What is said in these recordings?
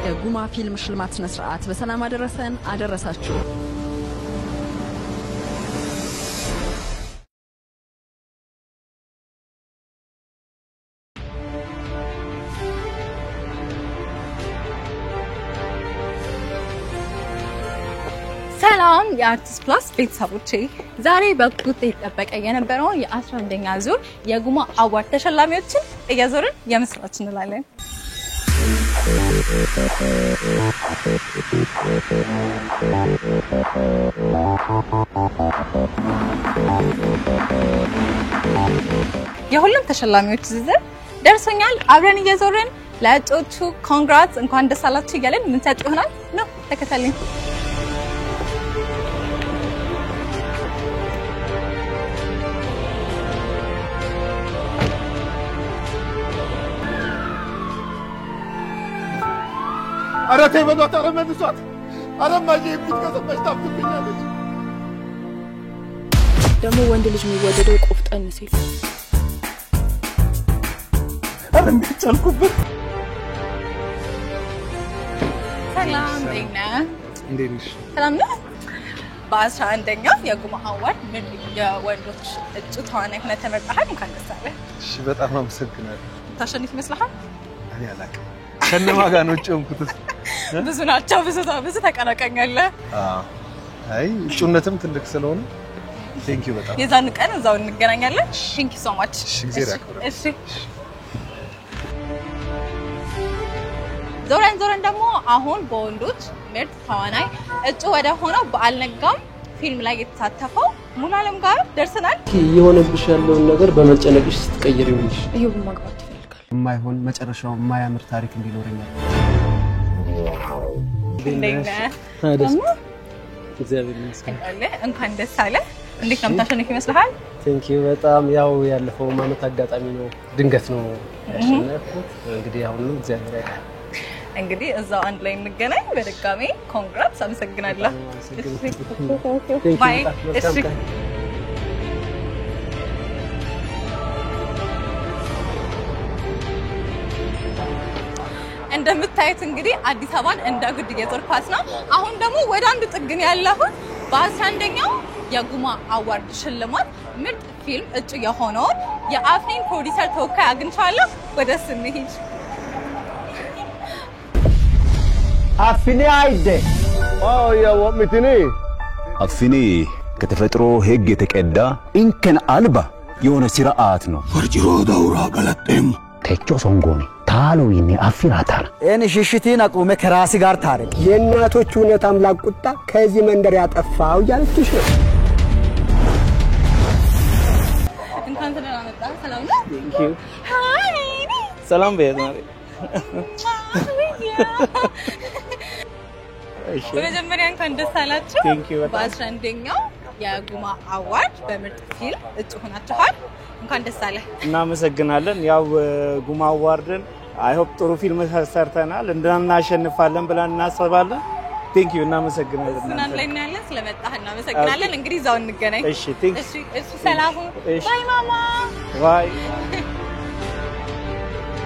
የጉማ ፊልም ሽልማት ስነ ስርዓት በሰላም አደረሰን አደረሳችሁ። ሰላም የአርቲስት ፕላስ ቤተሰቦቼ ዛሬ በቁጥጥ የተጠበቀ የነበረው የ11ኛ ዙር የጉማ አዋርድ ተሸላሚዎችን እያዞርን የምስራች እንላለን። የሁሉም ተሸላሚዎች ዝርዝር ደርሶኛል። አብረን እያዞርን ለእጩዎቹ ኮንግራትስ እንኳን ደስ አላችሁ እያለን ምንሰጥ ይሆናል ነው። ተከታተሉኝ። አረቴ በሏት አረመንሷት አረማዬ ይፍትከሰበሽ ታፍብኛለች። ደሞ ወንድ ልጅ የሚወደደው ቆፍጠን ሲል አረም ይቻልኩበት። ሰላም ዴና እንዴንሽ? ሰላም ነው። በ11ኛው የጉማ አዋርድ ምን የወንዶች እጩ ተዋናይ ሆነህ ተመርጠሃል። እንኳን ደስ አለህ። እሺ በጣም አመሰግናለሁ። ታሸንፍ ይመስልሃል? እኔ አላውቅም ከነማ ጋር ነው ጨምኩት። ብዙ ናቸው ብዙ ተቀናቃኛለህ። አይ እጩነትም ትልቅ ስለሆነ ቴንክ ዩ በጣም የዛን ቀን እዛው እንገናኛለን። ቴንክ ዩ ሶ ማች። እሺ ዞረን ደግሞ አሁን በወንዶች ምርጥ ተዋናይ እጩ ወደ ሆነው በአልነጋም ፊልም ላይ የተሳተፈው ሙሉዓለም ጋር ደርሰናል። የሆነብሽ ያለውን ነገር በመጨነቅሽ ስትቀይሪው እንጂ ይሄው ማግባት ይፈልጋል። የማይሆን መጨረሻው የማያምር ታሪክ እንዲኖርኛል። እግዚአብሔር ይመስገን። እንኳን ደስ አለ። እንዴት ነው የምታሸንፍ ይመስልሃል? ቴንክ ዩ በጣም ያው ያለፈው ማመት አጋጣሚ ነው ድንገት ነው ያሸነፍኩት። እንግዲህ አሁን ነው እግዚአብሔር ያውቃል። እንግዲህ እዛው አንድ ላይ እንገናኝ። በድጋሚ ኮንግራትስ። አመሰግናለሁ። ባይ። እሺ እንደምታዩት እንግዲህ አዲስ አበባን እንደ ጉድ እየዞርኳት ነው። አሁን ደግሞ ወደ አንዱ ጥግን ያለሁት በ11ኛው የጉማ አዋርድ ሽልማት ምርጥ ፊልም እጩ የሆነውን የአፍኒን ፕሮዲዩሰር ተወካይ አግኝቻለሁ። ወደሱ እንሂድ። አፍኒ አይደ ወምትኒ አፍኒ ከተፈጥሮ ህግ የተቀዳ እንከን አልባ የሆነ ስርዓት ነው። ወርጅሮ ዳውራ ገለጤም ተቾ ሶንጎኒ ታሎይኒ አፍራታል እኔ ሽሽቲን አቁመ ከራሲ ጋር ታረቅ። የእናቶች እውነት አምላክ ቁጣ ከዚህ መንደር ያጠፋው ያልኩሽ ነው። እንኳን ተናመጣ። ሰላም ነው። ቴንክ ዩ ሃይ ሰላም በያዛሪ እሺ በመጀመሪያ እንኳን ደስ አላችሁ። ቴንክ ዩ በጣም በ11ኛው የጉማ አዋርድ በምርጥ ፊልም እጩ ሆናችኋል። እንኳን ደስ አለ። እናመሰግናለን። ያው ጉማ አዋርድን አይ ሆፕ ጥሩ ፊልም ሰርተናል እናሸንፋለን ብለን እናስባለን። ቴንክ ዩ እናመሰግናለን። እናን ላይ እናያለን። ስለመጣህ እናመሰግናለን። እንግዲህ እዛው እንገናኝ። እሺ ቴንክ ዩ። እሺ ሰላም። ባይ ማማ። ባይ።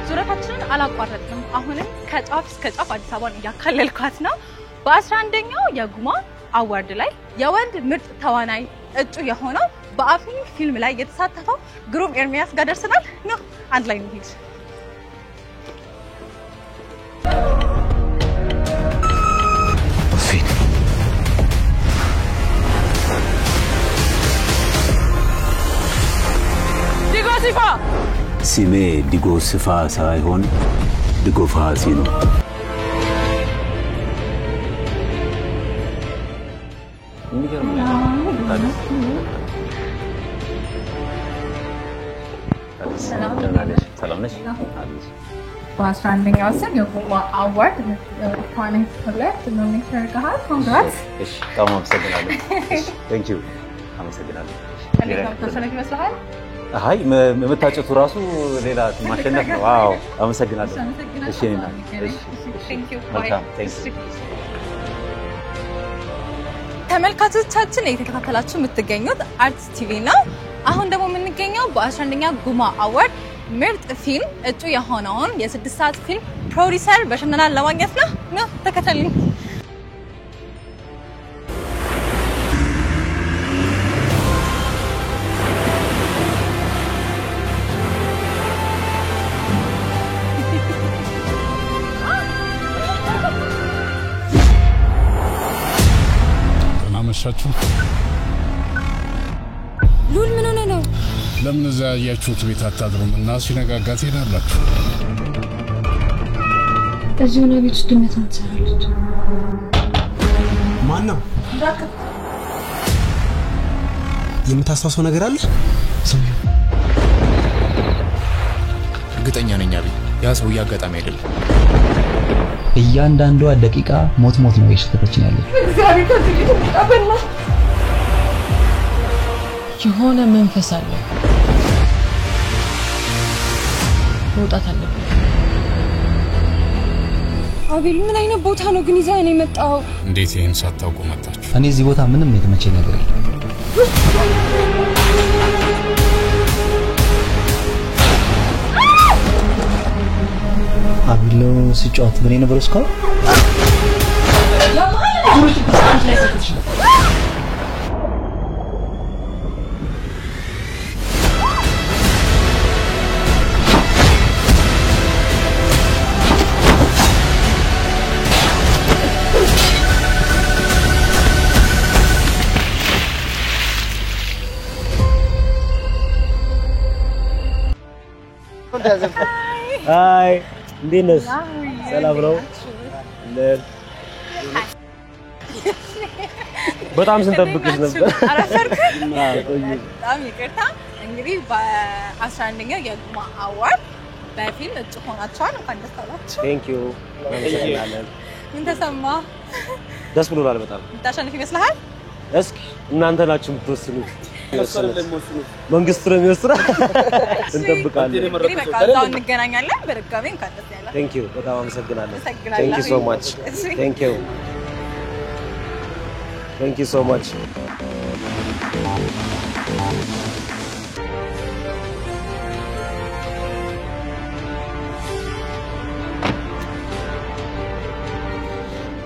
ዙረታችንን አላቋረጥንም። አሁንም ከጫፍ እስከ ጫፍ አዲስ አበባን እያካለልኳት ነው። በ11ኛው የጉማ አዋርድ ላይ የወንድ ምርጥ ተዋናይ እጩ የሆነው በአፍኒ ፊልም ላይ የተሳተፈው ግሩም ኤርሚያስ ጋር ደርሰናል ነው። አንድ ላይ እንሂድ። ዲጎሲፋ ስሜ ዲጎስፋ ሳይሆን ዲጎፋሲ ነው። የሚገርም ነው። ሰላም ነሽ? በ11ኛው ስም የጉማ አዋርድ ተዋናይ ተብለህ ኖሚኔት ተደርገሃል። ኮንግራትስ። እሺ በጣም አመሰግናለሁ። ቴንክ ዩ አመሰግናለሁ። እንዴት ነው ተሸነፍ ይመስልሃል? አይ መታጨቱ ራሱ ሌላ ማሸነፍ ነው። አዎ አመሰግናለሁ። እሺ ነና ቴንክ ዩ ባይ። ቴንክ ዩ ተመልካቾቻችን እየተከታተላችሁ የምትገኙት አርቲስት ቲቪ ነው። አሁን ደግሞ የምንገኘው በ11ኛ ጉማ አዋርድ ምርጥ ፊልም እጩ የሆነውን የ6 ሰዓት ፊልም ፕሮዲዩሰር በሽመናን ለማግኘት ነው። ና ተከተልኝ መሻችሁ ሉል ምን ሆነ ነው ለምን እዛ ያያችሁት ቤት አታድሩም እና ሲነጋጋ ትሄዳላችሁ እዚህ ነው ቤት ውስጥ ድመት ትሰራለች ማን ነው የምታስታውሰው ነገር አለ ሰውዬው እርግጠኛ ነኝ አቢ ያ ሰው ያጋጣሚ አይደለም እያንዳንዷ ደቂቃ ሞት ነው እየሸተተችን ያለች እግዚአብሔር ከዚህ ተቀበልና የሆነ መንፈስ አለ መውጣት አለብን አቤል ምን አይነት ቦታ ነው ግን ይዘህ ነው የመጣው እንዴት ይሄን ሳታውቁ መጣችሁ እኔ እዚህ ቦታ ምንም የተመቸኝ ነገር የለም አብሎ ሲጫወት ግን የነበረው እስካሁን ሃይ እንዴት ነሽ ሰላም ነው በጣም ስንጠብቅሽ ነበር በጣም ይቅርታ እንግዲህ በ11ኛው የጉማ አዋርድ በፊልም እጩ ሆናችኋል እንኳን ደስ አላችሁ ቴንክ ዩ ምን ተሰማ ደስ ብሎናል በጣም ታሸንፍ ይመስልሃል እስኪ እናንተ ናችሁ የምትወስኑት መንግስት ነው የሚወስነው እንጠብቃለን እንግዲህ በቃ እዛው እንገናኛለን በድጋሚ እንኳን ደስ ያላችሁ ቴንክ ዩ በጣም አመሰግናለሁ አመሰግናለሁ ቴንክ ዩ ሶ ማች ቴንክ ዩ ቴንክ ዩ ሶ ማች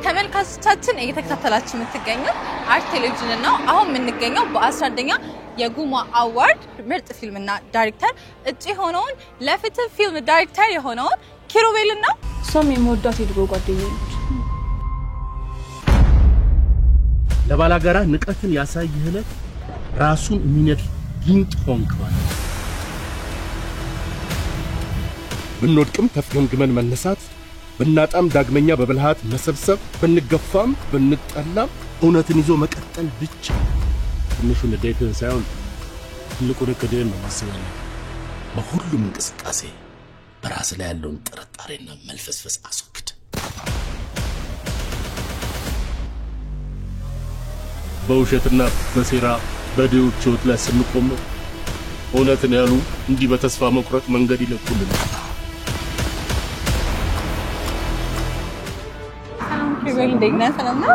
ተመልካቾቻችን እየተከታተላችሁ የምትገኙት አርት ቴሌቪዥን ነው አሁን የምንገኘው በ11ኛ የጉማ አዋርድ ምርጥ ፊልምና ዳይሬክተር እጪ ሆነውን ለፍትህ ፊልም ዳይሬክተር የሆነውን ኪሩቤልና እሷም የምወዳት የድሮ ጓደኛዬ ነች ለባላጋራ ንቀትን ያሳየህለት ራሱን የሚነድ ጊንጥ ሆንከዋል ብንወድቅም ተፍገምግመን መነሳት ብናጣም ዳግመኛ በብልሃት መሰብሰብ ብንገፋም ብንጠላም እውነትን ይዞ መቀጠል ብቻ ትንሹን ንዴትህን ሳይሆን ትልቁን እቅድህን ነው ማሰብ ያለብህ በሁሉም እንቅስቃሴ በራስ ላይ ያለውን ጥርጣሬና መልፈስፈስ አስወግድ በውሸትና በሴራ በድዮች ሕይወት ላይ ስንቆም እውነትን ያሉ እንዲህ በተስፋ መቁረጥ መንገድ ይለቁልናል ኪሩቤል እንደኛ ሰላም ነው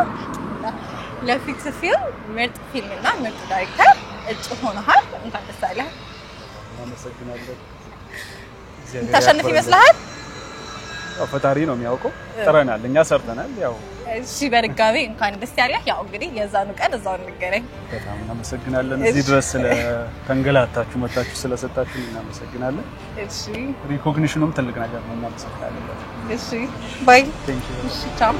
ለፍትህ ፊልም ምርጥ ፊልምና ምርጥ ዳይሬክተር እጩ ሆነሃል እንኳን ደስ አለህ አመሰግናለሁ ታሸንፍ ይመስልሃል ፈጣሪ ነው የሚያውቀው ጥረናል እኛ ሰርተናል ያው እሺ በድጋሚ እንኳን ደስ ያለህ ያው እንግዲህ የዛኑ ቀን እዛው እንገናኝ በጣም እናመሰግናለን እዚህ ድረስ ተንገላታችሁ መጣችሁ ስለሰጣችሁ እናመሰግናለን እሺ ሪኮግኒሽኑም ትልቅ ነገር ነው እናመሰግናለን እሺ ባይ ቴንክ ዩ እሺ ቻው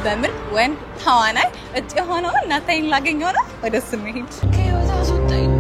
በምርጥ ወንድ ተዋናይ እጩ ሆነውን ናታይን ላገኘው ነው ወደሱ እንሂድ ከህይወት አስወጣኝ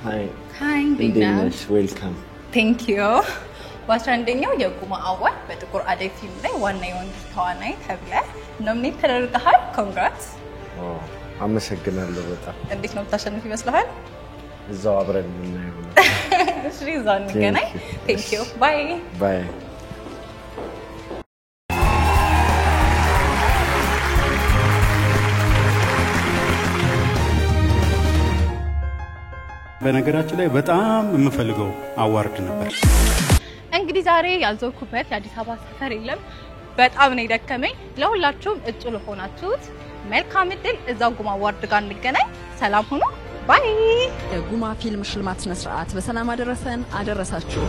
Hi. Welcome. Thank you. በ11ኛው የጉማ አዋርድ በጥቁር አደይ ፊልም ላይ ዋና የወንድ ተዋናይ ተብለህ ኖሚኔት ተደርገሃል። ኮንግራትስ። አመሰግናለሁ በጣም። እንዴት ነው የምታሸንፍ ይመስልሃል? እዛው አብረን እናየው ነው። እሺ እዛው እንገናኝ። ቴንክ ዩ ባይ ባይ። በነገራችን ላይ በጣም የምፈልገው አዋርድ ነበር። እንግዲህ ዛሬ ያልዞርኩበት የአዲስ አበባ ሰፈር የለም። በጣም ነው የደከመኝ። ለሁላችሁም እጩ ለሆናችሁት መልካም እድል። እዛው ጉማ አዋርድ ጋር እንገናኝ። ሰላም ሁኑ። ባይ። የጉማ ፊልም ሽልማት ስነ ስርዓት በሰላም አደረሰን አደረሳችሁ።